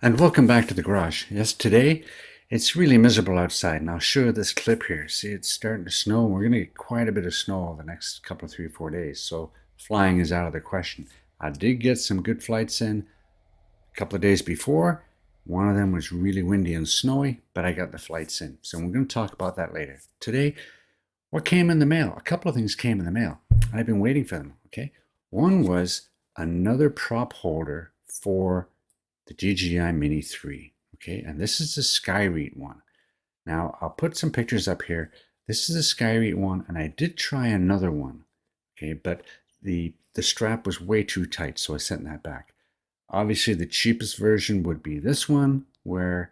And welcome back to the garage. Yes, today it's really miserable outside, and I'll show you this clip here. See, it's starting to snow. We're going to get quite a bit of snow over the next couple of 3 or 4 days, so flying is out of the question. I did get some good flights in a couple of days before. One of them was really windy and snowy, but I got the flights in, so we're going to talk about that later. Today, what came in the mail? A couple of things came in the mail. I've been waiting for them, okay? One was another prop holder for the DJI Mini 3, okay? And this is the Skyreat one. Now, I'll put some pictures up here. This is the Skyreat one, and I did try another one, okay? But the strap was way too tight, so I sent that back. Obviously, the cheapest version would be this one, where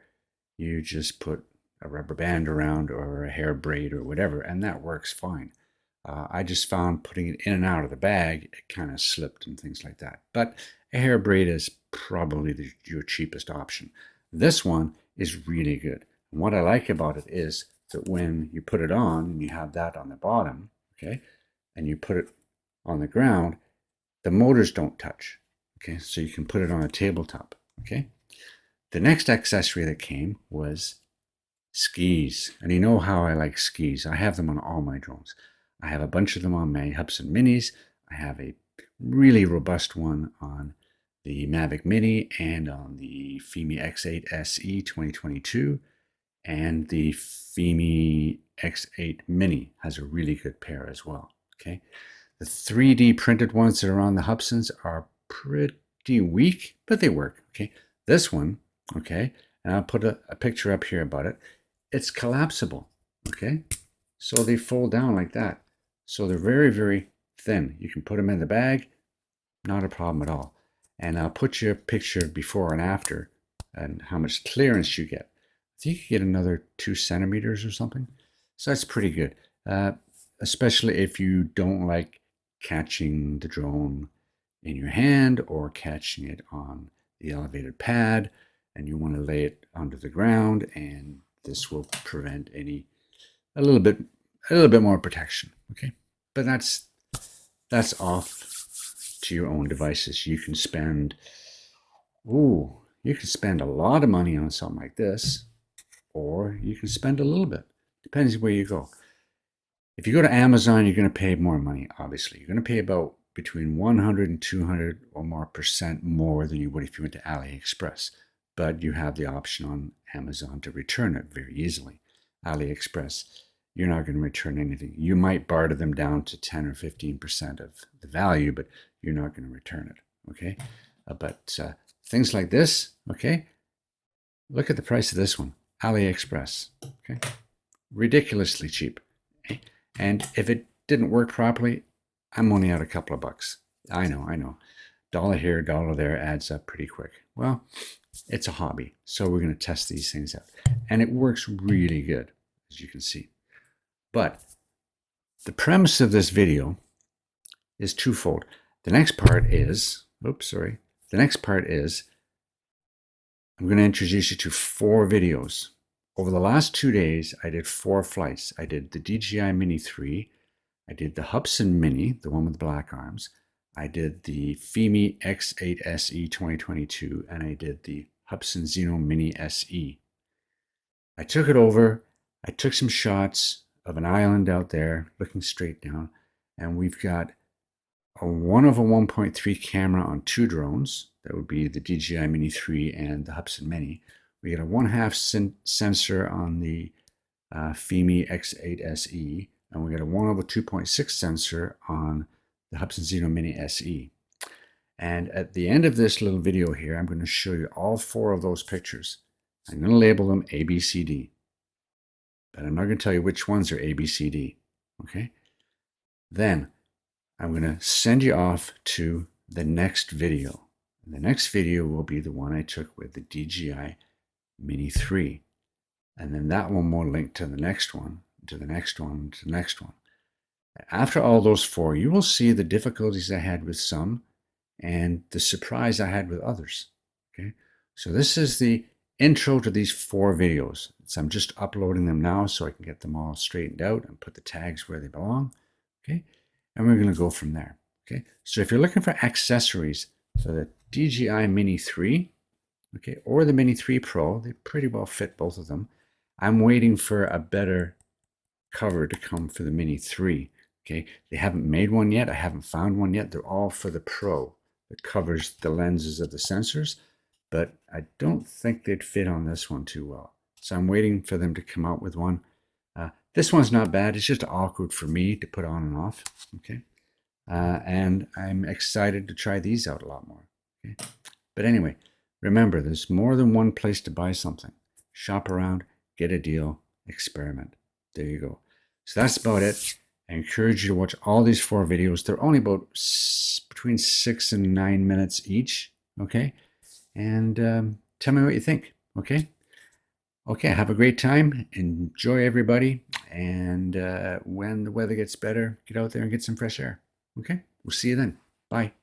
you just put a rubber band around or a hair braid or whatever, and that works fine. I just found putting it in and out of the bag, it kind of slipped and things like that. But a hair braid is probably your cheapest option. This one is really good. And what I like about it is that when you put it on and you have that on the bottom, okay, and you put it on the ground, the motors don't touch, okay, so you can put it on a tabletop, okay. The next accessory that came was skis, and you know how I like skis. I have them on all my drones. I have a bunch of them on my HUBSAN Minis. I have a really robust one on the Mavic Mini and on the fimi X8 SE 2022, and the fimi X8 Mini has a really good pair as well, okay. The 3D printed ones that are on the HUBSANs are pretty weak, but they work, okay. This one, okay, and I'll put a picture up here about it. It's collapsible, okay, so they fold down like that. So they're very, very thin. You can put them in the bag, not a problem at all. And I'll put you a picture before and after and how much clearance you get. I think you get another 2 centimeters or something. So that's pretty good, especially if you don't like catching the drone in your hand or catching it on the elevated pad, and you want to lay it onto the ground, and this will prevent a little bit more protection, okay. But that's off to your own devices. You can spend a lot of money on something like this, or you can spend a little bit. Depends where you go. If you go to Amazon, you're going to pay more money. Obviously, you're going to pay about between 100 and 200 or more % more than you would if you went to AliExpress. But you have the option on Amazon to return it very easily. AliExpress, you're not going to return anything. You might barter them down to 10 or 15% of the value, but you're not going to return it, okay? But things like this, okay? Look at the price of this one, AliExpress, okay? Ridiculously cheap. Okay? And if it didn't work properly, I'm only out a couple of bucks. I know. Dollar here, dollar there adds up pretty quick. Well, it's a hobby, so we're going to test these things out. And it works really good, as you can see. But the premise of this video is twofold. The next part is, the next part is I'm going to introduce you to 4 videos. Over the last 2 days, I did 4 flights. I did the DJI Mini 3, I did the HUBSAN Mini, the one with the black arms, I did the fimi X8 SE 2022, and I did the HUBSAN Zeno Mini SE. I took it over, I took some shots of an island out there looking straight down, and we've got a 1/1.3 camera on 2 drones. That would be the DJI Mini 3 and the HUBSAN Mini. We got a 1/2 sensor on the fimi X8 SE, and we got a 1/2.6 sensor on the HUBSAN Zeno Mini SE. And at the end of this little video here, I'm going to show you all 4 of those pictures. I'm going to label them A, B, C, D. But I'm not going to tell you which ones are A, B, C, D, okay? Then I'm going to send you off to the next video. And the next video will be the one I took with the DJI Mini 3. And then that one will link to the next one, to the next one, to the next one. After all those 4, you will see the difficulties I had with some and the surprise I had with others, okay? So this is the intro to these 4 videos. So I'm just uploading them now so I can get them all straightened out and put the tags where they belong, okay? And we're going to go from there, okay? So if you're looking for accessories for the DJI Mini 3, okay, or the Mini 3 Pro. They pretty well fit both of them. I'm waiting for a better cover to come for the Mini 3. Okay, they haven't made one yet. I haven't found one yet. They're all for the Pro that covers the lenses of the sensors, but I don't think they'd fit on this one too well. So I'm waiting for them to come out with one. This one's not bad. It's just awkward for me to put on and off. Okay, and I'm excited to try these out a lot more. Okay, but anyway, remember, there's more than one place to buy something. Shop around, get a deal, experiment. There you go. So that's about it. I encourage you to watch all these 4 videos. They're only about between 6 and 9 minutes each. Okay, and tell me what you think. Okay. Okay, have a great time. Enjoy, everybody. And when the weather gets better, get out there and get some fresh air. Okay, we'll see you then. Bye.